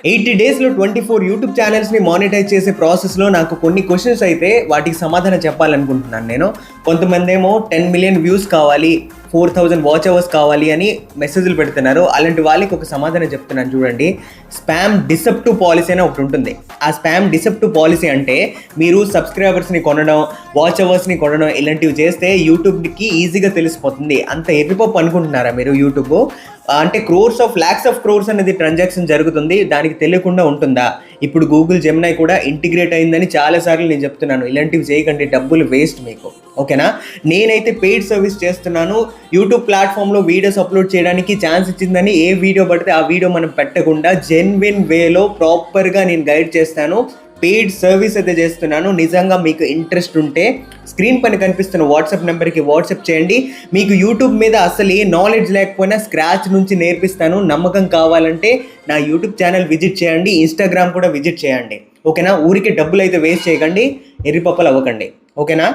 80 డేస్లో 24 YouTube ఛానల్స్ని monetise చేసే ప్రాసెస్లో నాకు కొన్ని క్వశ్చన్స్ అయితే వాటికి సమాధానం చెప్పాలనుకుంటున్నాను నేను. కొంతమంది ఏమో 10 మిలియన్ వ్యూస్ కావాలి, 4000 వాచ్ అవర్స్ కావాలి అని మెసేజ్లు పెడుతున్నారు. అలాంటి వాళ్ళకి ఒక సమాధానం చెప్తున్నాను చూడండి. స్పామ్ డిసెప్టివ్ పాలసీ అని ఒకటి ఉంటుంది. ఆ స్పామ్ డిసెప్టివ్ పాలసీ అంటే మీరు సబ్స్క్రైబర్స్ని కొనడం, వాచ్ అవర్స్ని కొనడం ఇలాంటివి చేస్తే యూట్యూబ్కి ఈజీగా తెలిసిపోతుంది. అంత ఎర్రిపప్పు అనుకుంటున్నారా మీరు? యూట్యూబ్ అంటే ల్యాక్స్ ఆఫ్ క్రోర్స్ అనేది ట్రాన్సాక్షన్ జరుగుతుంది, దానికి తెలియకుండా ఉంటుందా? ఇప్పుడు గూగుల్ జెమినై కూడా ఇంటిగ్రేట్ అయిందని చాలాసార్లు నేను చెప్తున్నాను. ఇలాంటివి చేయకండి, డబ్బులు వేస్ట్ మీకు, ఓకేనా? నేనైతే పెయిడ్ సర్వీస్ చేస్తున్నాను. యూట్యూబ్ ప్లాట్ఫామ్లో వీడియోస్ అప్లోడ్ చేయడానికి ఛాన్స్ ఇచ్చిందని ఏ వీడియో పడితే ఆ వీడియో మనం పెట్టకుండా జెన్విన్ వేలో ప్రాపర్గా నేను గైడ్ చేస్తాను. పెయిడ్ సర్వీస్ అయితే చేస్తున్నాను. నిజంగా మీకు ఇంట్రెస్ట్ ఉంటే స్క్రీన్ పైన కనిపిస్తున్న వాట్సాప్ నెంబర్కి వాట్సాప్ చేయండి. మీకు యూట్యూబ్ మీద అసలు ఏ నాలెడ్జ్ లేకపోయినా స్క్రాచ్ నుంచి నేర్పిస్తాను. నమ్మకం కావాలంటే నా యూట్యూబ్ ఛానల్ విజిట్ చేయండి, ఇన్స్టాగ్రామ్ కూడా విజిట్ చేయండి, ఓకేనా? ఊరికి డబ్బులు అయితే వేస్ట్ చేయకండి, ఎర్రిపప్పలు అవ్వకండి, ఓకేనా?